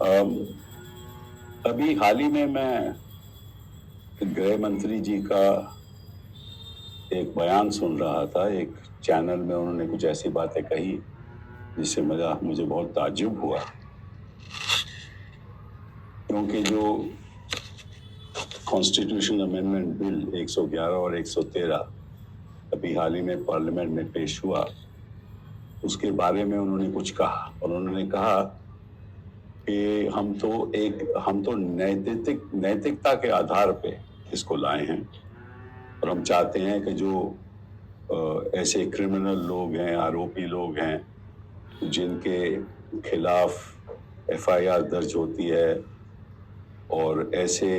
अम, अभी हाल ही में मैं गृह मंत्री जी का एक बयान सुन रहा था। एक चैनल में उन्होंने कुछ ऐसी बातें कही जिससे मुझे बहुत ताज्जुब हुआ, क्योंकि जो कॉन्स्टिट्यूशन अमेंडमेंट बिल 111 और 113 अभी हाल ही में पार्लियामेंट में पेश हुआ, उसके बारे में उन्होंने कुछ कहा और उन्होंने कहा कि हम तो नैतिकता के आधार पे इसको लाए हैं और हम चाहते हैं कि जो ऐसे क्रिमिनल लोग हैं, आरोपी लोग हैं जिनके खिलाफ एफआईआर दर्ज होती है और ऐसे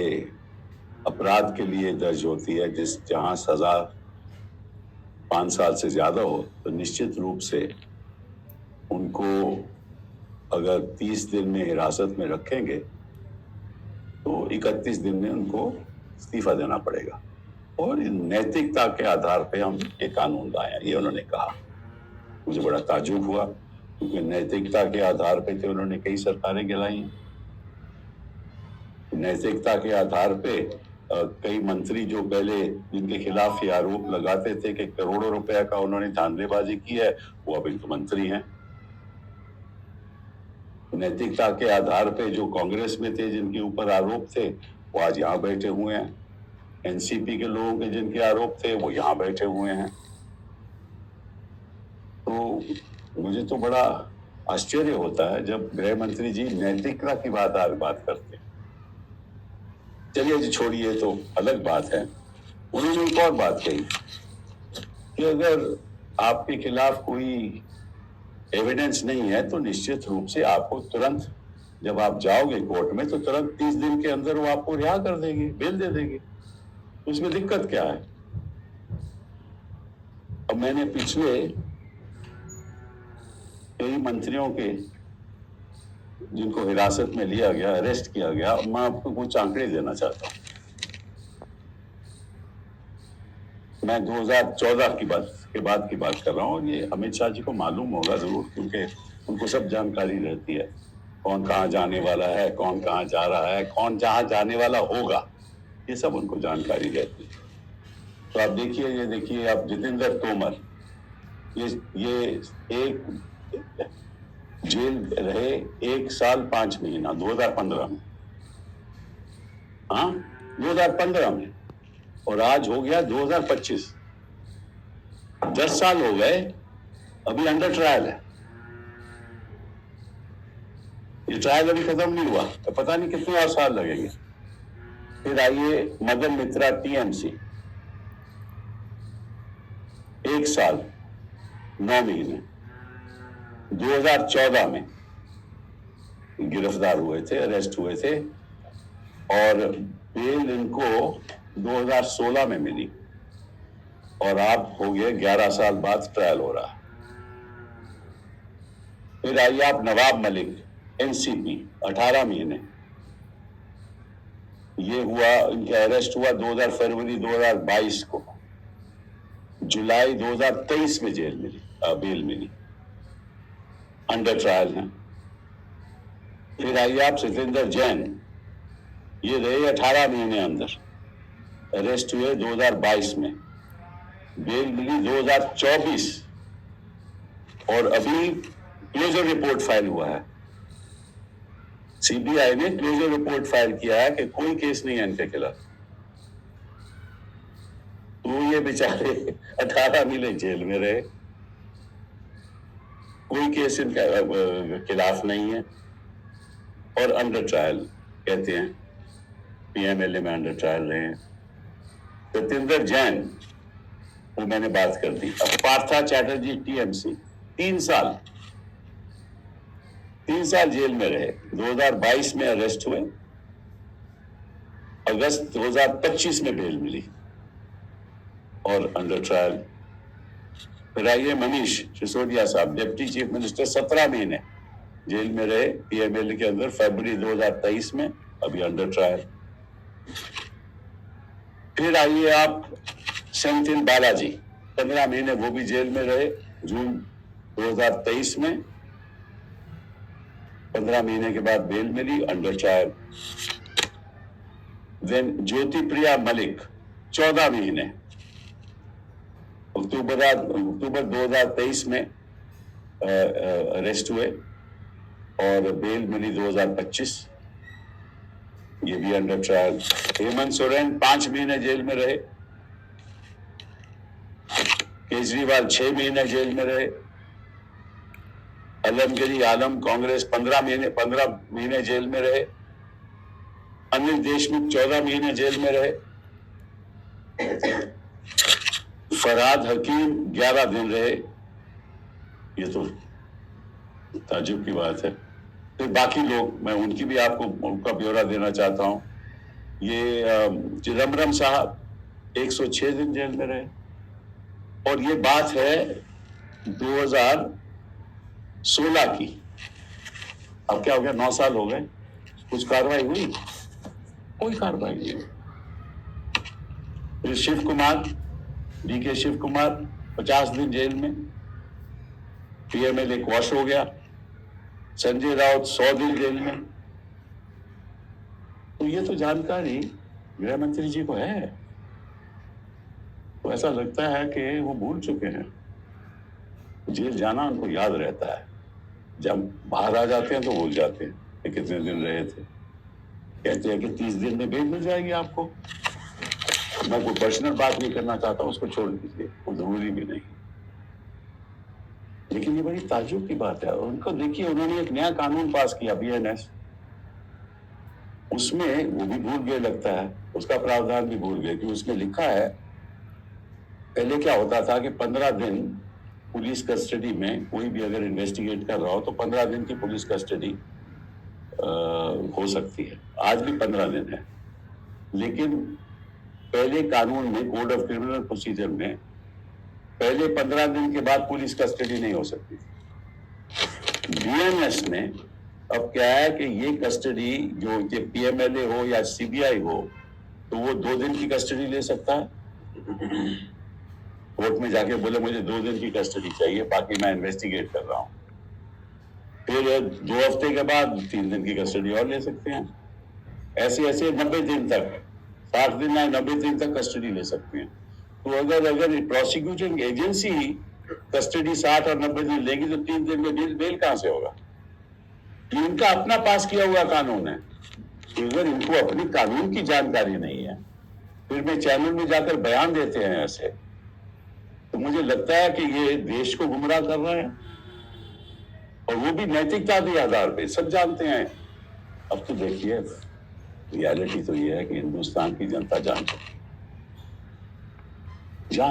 अपराध के लिए दर्ज होती है जहां सजा 5 साल से ज्यादा हो, तो निश्चित रूप से उनको अगर 30 दिन में हिरासत में रखेंगे तो 31 दिन में उनको इस्तीफा देना पड़ेगा और नैतिकता के आधार पे हम ये कानून लाए हैं, ये उन्होंने कहा। मुझे बड़ा ताज्जुब हुआ, क्योंकि नैतिकता के आधार पे तो उन्होंने कई सरकारें गिलाई हैं। नैतिकता के आधार पे कई मंत्री जो पहले जिनके खिलाफ ये आरोप लगाते थे कि करोड़ों रुपए का उन्होंने धांधलीबाजी की है, वो अब तो मंत्री हैं। नैतिकता के आधार पे जो कांग्रेस में थे जिनके ऊपर आरोप थे, वो आज यहाँ बैठे हुए हैं। एनसीपी के लोगों के जिनके आरोप थे वो यहाँ बैठे हुए हैं। तो मुझे तो बड़ा आश्चर्य होता है जब गृह मंत्री जी नैतिकता की बात करते हैं। चलिए जी, छोड़िए, तो अलग बात है। उन्होंने एक और बात कही कि अगर आपके खिलाफ कोई एविडेंस नहीं है तो निश्चित रूप से आपको तुरंत, जब आप जाओगे कोर्ट में, तो तुरंत 30 दिन के अंदर वो आपको रिहा कर देगी, बेल दे देगी। तो उसमें दिक्कत क्या है? अब मैंने पिछले कई मंत्रियों के जिनको हिरासत में लिया गया, अरेस्ट किया गया, मैं आपको कुछ आंकड़े देना चाहता हूँ। मैं 2014 के बाद की बात कर रहा हूँ। ये अमित शाह जी को मालूम होगा जरूर, क्योंकि उनको सब जानकारी रहती है, कौन कहाँ जाने वाला है, कौन कहाँ जा रहा है, कौन जहाँ जाने वाला होगा, ये सब उनको जानकारी रहती है। तो आप देखिए, ये देखिए आप, जितेंद्र तोमर, ये एक जेल रहे 1 साल 5 महीना 2015 में। हाँ, 2015 में, और आज हो गया 2025, 10 साल हो गए, अभी अंडर ट्रायल है। ये ट्रायल अभी खत्म नहीं हुआ, तो पता नहीं कितने और साल लगेंगे। फिर आइए मदन मित्रा टीएमसी, 1 साल 9 महीने 2014 में गिरफ्तार हुए थे, अरेस्ट हुए थे, और बेल इनको 2016 में मिली, और आप हो गए 11 साल बाद ट्रायल हो रहा है। फिर आइए आप नवाब मलिक, एनसीपी, 18 महीने, ये हुआ, इनका अरेस्ट हुआ 2000 फरवरी 2022 को, जुलाई 2023 में बेल मिली, अंडर ट्रायल है। फिर आइए आप सत्येंद्र जैन, ये रहे 18 महीने अंदर, अरेस्ट हुए 2022 में, बेल मिली 2024, और अभी क्लोजर रिपोर्ट फाइल हुआ है। सीबीआई ने क्लोजर रिपोर्ट फाइल किया है कि कोई केस नहीं है इनके खिलाफ। तो ये बेचारे 18 महीने जेल में रहे, कोई केस इनके खिलाफ नहीं है, और अंडर ट्रायल कहते हैं, पीएमएलए में अंडर ट्रायल रहे हैं। सत्येंद्र जैन, वो मैंने बात कर दी। अब पार्था चैटर्जी टीएमसी, 3 साल जेल में रहे, 2022 में अरेस्ट हुए, अगस्त 2025 में बेल मिली और अंडर ट्रायल। फिर आइए मनीष सिसोदिया साहब, डिप्टी चीफ मिनिस्टर, 17 महीने जेल में रहे पीएमएलए के अंदर, फरवरी 2023 में, अभी अंडर ट्रायल। फिर आइए आप सेंथिल बालाजी, 15 महीने वो भी जेल में रहे, जून 2023 में, 15 महीने के बाद बेल मिली, अंडर ट्रायल। देन ज्योति प्रिया मलिक 14 महीने, अक्टूबर 2023 में अरेस्ट हुए और बेल मिली 2025, ये भी अंडर ट्रायल। हेमंत सोरेन 5 महीने जेल में रहे, केजरीवाल 6 महीने जेल में रहे, अलमगिरी आलम कांग्रेस 15 महीने जेल में रहे, अनिल देशमुख 14 महीने जेल में रहे, फरहाद हकीम 11 दिन रहे। ये तो ताज्जुब की बात है। फिर बाकी लोग, मैं उनकी भी आपको उनका ब्यौरा देना चाहता हूं। ये चिदम्बरम साहब 106 दिन जेल में रहे, और ये बात है 2016 की। अब क्या हो गया, 9 साल हो गए, कुछ कार्रवाई हुई? कोई कार्रवाई नहीं हुई। फिर शिव कुमार, डीके शिव कुमार 50 दिन जेल में, पीएमएलए क्वॉश हो गया। संजय राउत 100 दिन जेल में। तो ये तो जानकारी गृह मंत्री जी को है, तो ऐसा लगता है कि वो भूल चुके हैं। जेल जाना उनको याद रहता है, जब बाहर आ जाते हैं तो भूल जाते हैं कि कितने दिन रहे थे। कहते हैं कि 30 दिन में बेल मिल जाएगी आपको। मैं कोई पर्सनल बात नहीं करना चाहता, उसको छोड़ दीजिए, वो जरूरी भी नहीं। लेकिन ये बड़ी ताज्जुब की बात है। उनको देखिए, उन्होंने एक नया कानून पास किया, बीएनएस, उसमें वो भी भूल गए लगता है, उसका प्रावधान भी भूल गए कि उसमें लिखा है, पहले क्या होता था कि 15 दिन पुलिस कस्टडी में कोई भी अगर इन्वेस्टिगेट कर रहा हो तो 15 दिन की पुलिस कस्टडी हो सकती है। आज भी 15 दिन है, लेकिन पहले कानून में, कोड ऑफ क्रिमिनल प्रोसीजर में, पहले 15 दिन के बाद पुलिस कस्टडी नहीं हो सकती थी। बीएनएस में अब क्या है कि ये कस्टडी, जो ये पीएमएलए हो या सीबीआई हो, तो वो 2 दिन की कस्टडी ले सकता है। कोर्ट में जाके बोले मुझे 2 दिन की कस्टडी चाहिए, बाकी मैं इन्वेस्टिगेट कर रहा हूं। फिर 2 हफ्ते के बाद 3 दिन की कस्टडी और ले सकते हैं। ऐसे ऐसे 90 दिन तक, 60 दिन या 90 दिन तक कस्टडी ले सकते हैं। तो अगर प्रोसिक्यूटिंग एजेंसी कस्टडी 60 और 90 दिन लेगी तो 3 दिन में बेल कहां से होगा? ये इनका अपना पास किया हुआ कानून है। अगर इनको अपनी कानून की जानकारी नहीं है, फिर में चैनल में जाकर बयान देते हैं ऐसे, तो मुझे लगता है कि ये देश को गुमराह कर रहे हैं, और वो भी नैतिकता के आधार पे। सब जानते हैं। अब तो देखिए, रियलिटी तो ये है कि हिंदुस्तान की जनता जान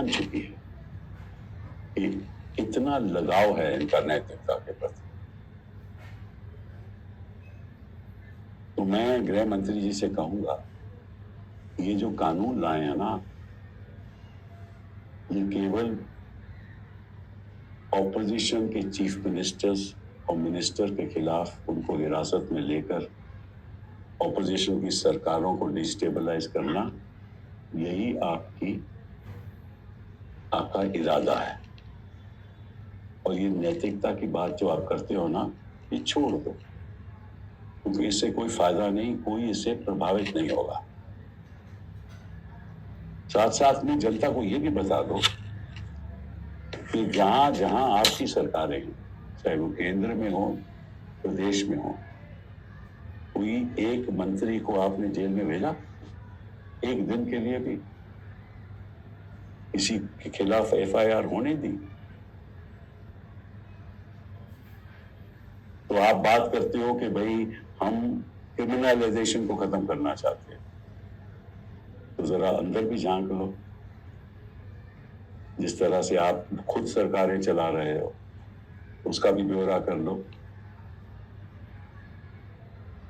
चुकी है कि इतना लगाव है इनका नैतिकता के प्रति। तो मैं गृह मंत्री जी से कहूंगा, ये जो कानून लाए हैं ना, ये केवल ऑपोजिशन के चीफ मिनिस्टर्स और मिनिस्टर के खिलाफ उनको हिरासत में लेकर ऑपोजिशन की सरकारों को डिस्टेबलाइज करना, यही आपका इरादा है। और ये नैतिकता की बात जो आप करते हो ना, ये छोड़ दो, क्योंकि इससे कोई फायदा नहीं, कोई इससे प्रभावित नहीं होगा। साथ साथ में जनता को ये भी बता दो कि जहां जहां आपकी सरकारें हैं, चाहे वो केंद्र में हो, प्रदेश में हो, कोई एक मंत्री को आपने जेल में भेजा एक दिन के लिए भी? किसी के खिलाफ एफआईआर होने दी? तो आप बात करते हो कि भाई हम क्रिमिनलाइजेशन को खत्म करना चाहते हैं, तो जरा अंदर भी झांक लो। जिस तरह से आप खुद सरकारें चला रहे हो, उसका भी ब्यौरा कर लो।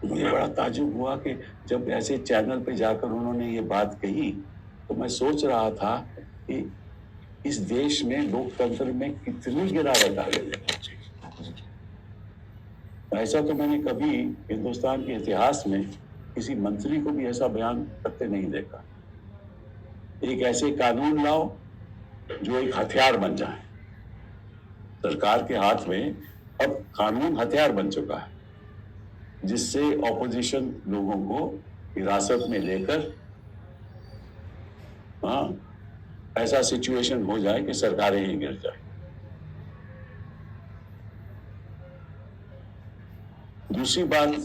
मुझे बड़ा ताज्जुब हुआ कि जब ऐसे चैनल पे जाकर उन्होंने ये बात कही, तो मैं सोच रहा था कि इस देश में लोकतंत्र में कितनी गिरावट आ गई है। ऐसा तो मैंने कभी हिंदुस्तान के इतिहास में किसी मंत्री को भी ऐसा बयान करते नहीं देखा। एक ऐसे कानून लाओ जो एक हथियार बन जाए। सरकार के हाथ में अब कानून हथियार बन चुका है। जिससे ऑपोजिशन लोगों को हिरासत में लेकर ऐसा सिचुएशन हो जाए कि सरकारें ही गिर जाए। दूसरी बात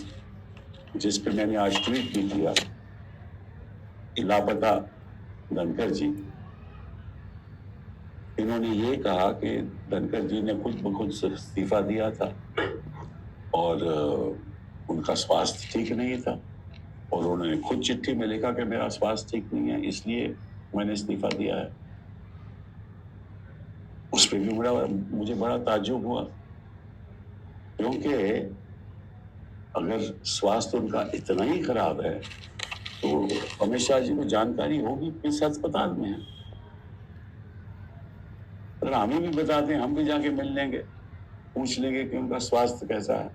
जिस पे मैंने आज ट्वीट भी किया, लापता धनखड़ जी, इन्होंने ये कहा कि धनखड़ जी ने खुद ब खुद इस्तीफा दिया था और उनका स्वास्थ्य ठीक नहीं था और उन्होंने खुद चिट्ठी में लिखा कि मेरा स्वास्थ्य ठीक नहीं है, इसलिए मैंने इस्तीफा दिया है। उस पर भी मुझे बड़ा ताज्जुब हुआ, क्योंकि अगर स्वास्थ्य उनका इतना ही खराब है तो अमित शाह जी को जानकारी होगी किस अस्पताल में है। अगर हमें भी बता दें, हम भी जाके मिल लेंगे, पूछ लेंगे कि उनका स्वास्थ्य कैसा है।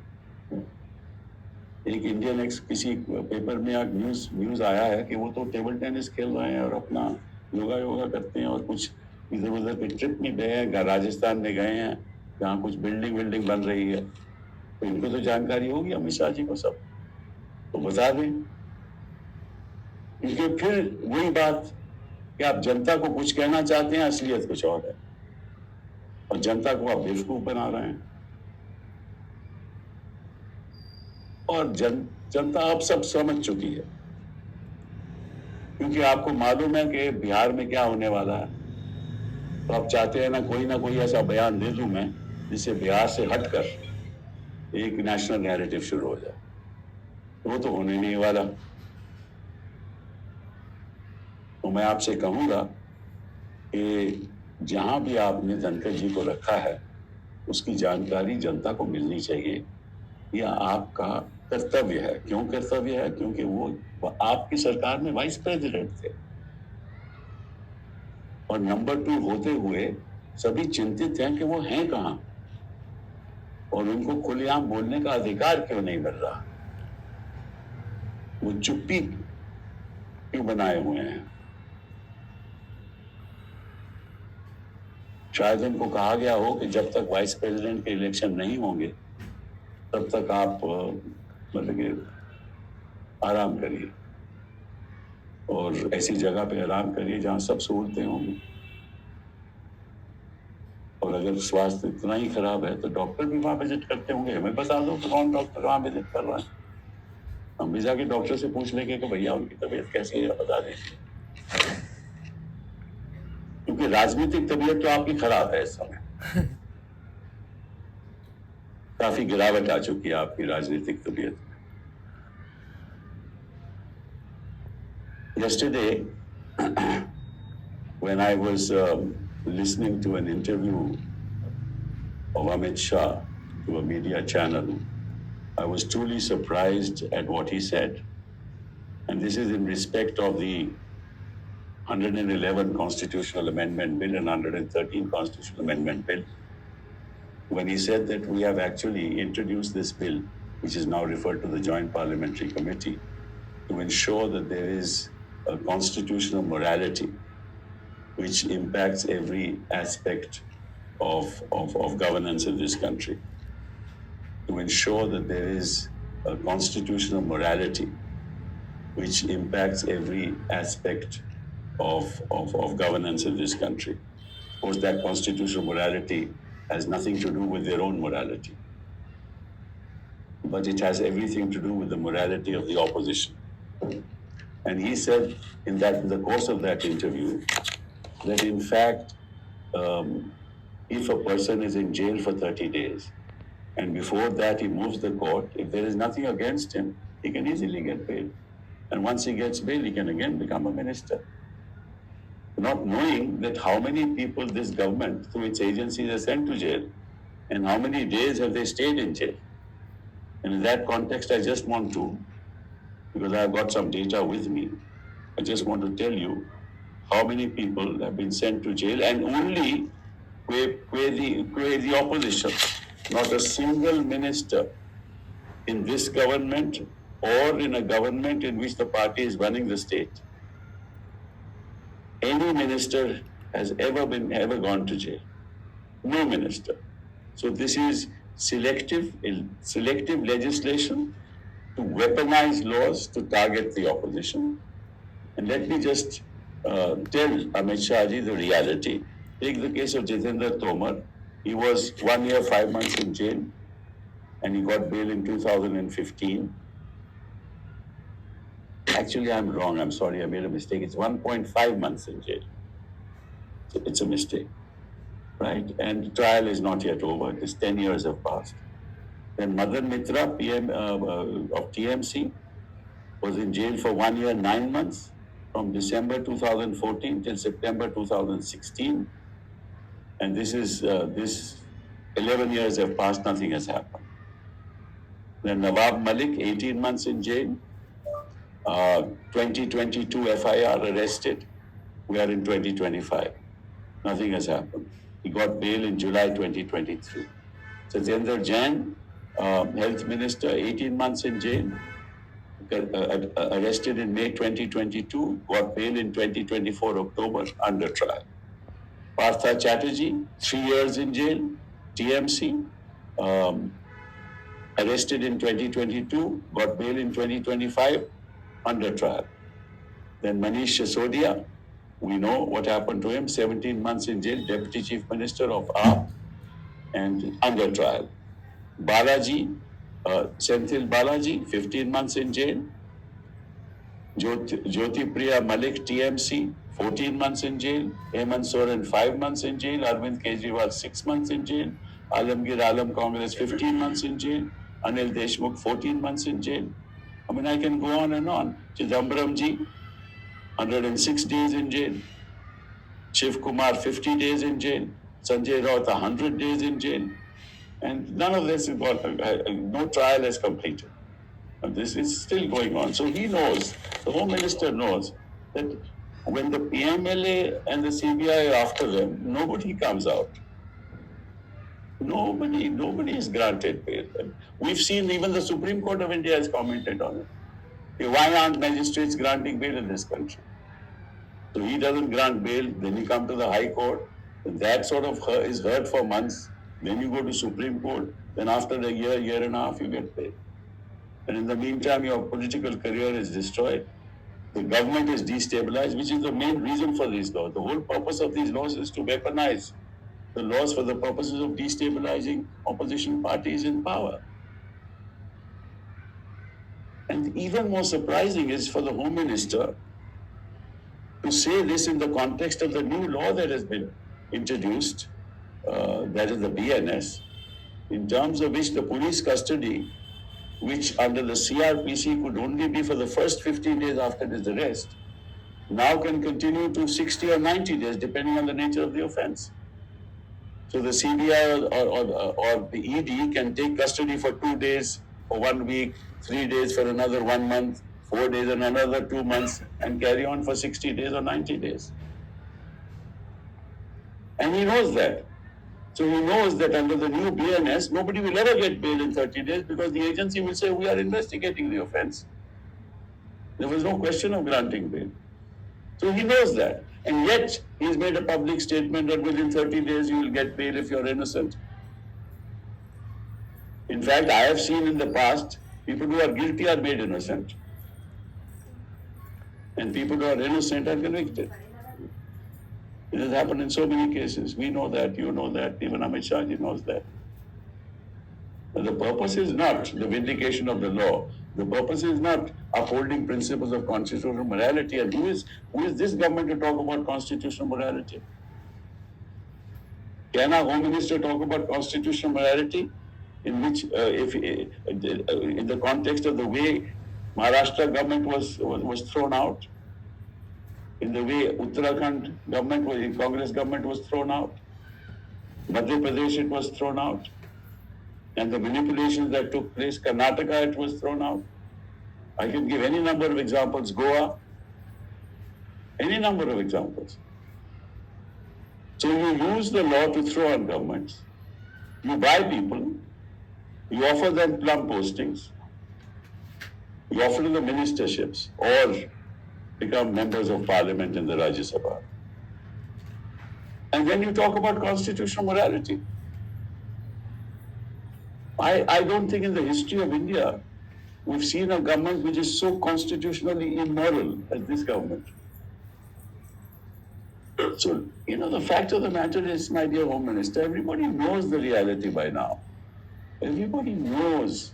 एक इंडियन एक्स किसी पेपर में आज न्यूज आया है कि वो तो टेबल टेनिस खेल रहे हैं और अपना योगा करते हैं और कुछ इधर उधर के ट्रिप में गए हैं, राजस्थान में गए हैं जहाँ कुछ बिल्डिंग बन रही है, तो इनको तो जानकारी होगी अमित शाह जी को सब, तो बता दें। क्योंकि फिर वही बात कि आप जनता को कुछ कहना चाहते हैं, असलियत कुछ और है और जनता को आप बेवकूफ बना रहे हैं। और जनता अब सब समझ चुकी है, क्योंकि आपको मालूम है कि बिहार में क्या होने वाला है, तो आप चाहते हैं ना कोई ऐसा बयान दे दूं मैं जिससे बिहार से हटकर एक नेशनल नैरेटिव शुरू हो जाए, वो तो होने नहीं वाला। तो मैं आपसे कहूंगा कि जहां भी आपने धनखड़ जी को रखा है उसकी जानकारी जनता को मिलनी चाहिए, यह आपका कर्तव्य है। क्यों कर्तव्य है? क्योंकि वो आपकी सरकार में वाइस प्रेसिडेंट थे और नंबर 2 होते हुए सभी चिंतित हैं कि वो हैं कहां और उनको खुलेआम बोलने का अधिकार क्यों नहीं मिल रहा, वो चुप्पी क्यों बनाए हुए हैं। शायद उनको कहा गया हो कि जब तक वाइस प्रेसिडेंट के इलेक्शन नहीं होंगे तब तक आप मतलब कि आराम करिए और ऐसी जगह पे आराम करिए जहां सब सहूलतें होंगी। और अगर स्वास्थ्य इतना ही खराब है तो डॉक्टर भी वहां विजिट करते होंगे, हमें बता दो कि कौन डॉक्टर वहां विजिट कर रहा है, हम भी जाके डॉक्टर से पूछ लेंगे कि भैया उनकी तबीयत कैसी है, बता दीजिए। क्योंकि राजनीतिक तबीयत तो आपकी खराब है इस समय, काफी गिरावट आ चुकी है आपकी राजनीतिक तबीयत में। Yesterday, when I was listening to an interview of Amit Shah to a media channel, I was truly surprised at what he said. And this is in respect of the 111 Constitutional Amendment Bill and 113 Constitutional Amendment Bill, when he said that we have actually introduced this bill, which is now referred to the Joint Parliamentary Committee, to ensure that there is a constitutional morality which impacts every aspect of governance in this country, to ensure that there is a constitutional morality which impacts every aspect of governance in this country. Of course, that constitutional morality has nothing to do with their own morality, but it has everything to do with the morality of the opposition. And he said in the course of that interview that in fact, if a person is in jail for 30 days and before that he moves the court, if there is nothing against him, he can easily get bail. And once he gets bail, he can again become a minister. Not knowing that how many people this government through its agencies has sent to jail and how many days have they stayed in jail. And in that context, I just want to, because I've got some data with me, I just want to tell you how many people have been sent to jail and only where the opposition, not a single minister in this government or in a government in which the party is running the state, any minister has ever gone to jail. No minister. So this is selective legislation to weaponize laws to target the opposition. And let me just tell Amit Shah ji the reality. Take the case of Jitendra Tomar. He was 1 year, 5 months in jail, and he got bail in 2015. Actually, I'm wrong. I'm sorry, I made a mistake. It's 1.5 months in jail. It's a mistake, right? And the trial is not yet over. It's 10 years have passed. Then Madan Mitra, PM of TMC, was in jail for 1 year, 9 months, from December 2014 till September 2016. And this 11 years have passed, nothing has happened. Then Nawab Malik, 18 months in jail, 2022 FIR, arrested. We are in 2025. Nothing has happened. He got bail in July 2023. Satyendra Jain, Health Minister, 18 months in jail, arrested in May 2022, got bail in 2024 October, under trial. Partha Chatterjee, 3 years in jail, TMC, arrested in 2022, got bail in 2025, under trial. Then Manish Sisodia, we know what happened to him, 17 months in jail, Deputy Chief Minister of AAP, and under trial. Balaji, Senthil Balaji, 15 months in jail. Jyoti Priya Malik, TMC, 14 months in jail. Hemant Soren, 5 months in jail. Arvind Kejriwal, 6 months in jail. Alamgir Alam Congress, 15 months in jail. Anil Deshmukh, 14 months in jail. I mean, I can go on and on. Chidambaram ji, 106 days in jail. Shiv Kumar, 50 days in jail. Sanjay Raut, 100 days in jail. And none of this is no trial is completed. And this is still going on. So he knows, the Home Minister knows, that when the PMLA and the CBI are after them, nobody comes out. Nobody is granted bail. We've seen even the Supreme Court of India has commented on it. Why aren't magistrates granting bail in this country? So he doesn't grant bail, then you come to the High Court, that sort of is heard for months, then you go to Supreme Court, then after a year and a half, you get bail. And in the meantime, your political career is destroyed. The government is destabilized, which is the main reason for these laws. The whole purpose of these laws is to weaponize the laws for the purposes of destabilizing opposition parties in power. And even more surprising is for the Home Minister to say this in the context of the new law that has been introduced, that is the BNS, in terms of which the police custody, which under the CRPC could only be for the first 15 days after his arrest, now can continue to 60 or 90 days, depending on the nature of the offense. So the CBI or the ED can take custody for 2 days, for 1 week, 3 days for another 1 month, 4 days and another 2 months, and carry on for 60 days or 90 days. And he knows that. So he knows that under the new BNS, nobody will ever get bail in 30 days because the agency will say, we are investigating the offense. There was no question of granting bail. So he knows that. And yet, he's made a public statement that within 30 days you will get bail if you're innocent. In fact, I have seen in the past, people who are guilty are made innocent. And people who are innocent are convicted. It has happened in so many cases. We know that, you know that, even Amit Shah ji knows that. But the purpose is not the vindication of the law. The purpose is not upholding principles of constitutional morality. And who is this government to talk about constitutional morality? Can our Home Minister talk about constitutional morality? In which, in the context of the way Maharashtra government was thrown out, in the way Uttarakhand government, Congress government was thrown out, Madhya Pradesh it was thrown out, and the manipulations that took place, Karnataka it was thrown out. I can give any number of examples, Goa, any number of examples. So you use the law to throw on governments. You buy people, you offer them plum postings, you offer them ministerships, or become members of parliament in the Rajya Sabha. And then you talk about constitutional morality. I don't think in the history of India we've seen a government which is so constitutionally immoral as this government. So, the fact of the matter is, my dear Home Minister, everybody knows the reality by now. Everybody knows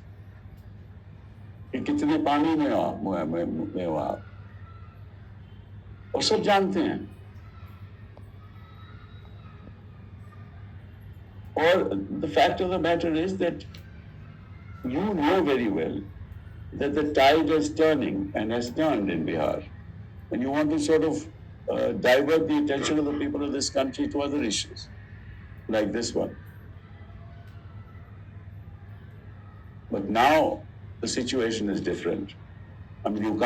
कि कितने पानी में हो आप, और सब जानते हैं. Or the fact of the matter is that you know very well that the tide is turning and has turned in Bihar, and you want to sort of divert the attention of the people of this country to other issues, like this one. But now the situation is different. I mean, you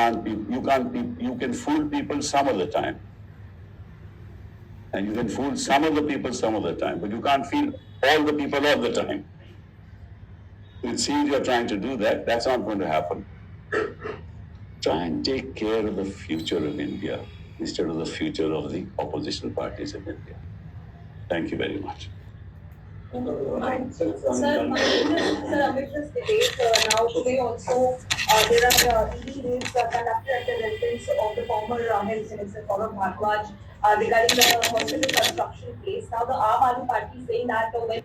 can fool people some of the time, and you can fool some of the people some of the time, but you can't fool all the people all the time. It seems you're trying to do that. That's not going to happen. Try and take care of the future of India instead of the future of the opposition parties in India. Thank you very much. Sir, amid this debate, now today also there are ED raids conducted at the residence of the former health minister Saurabh Bhardwaj regarding the hospital construction case. Now the Aam Aadmi Party is saying that when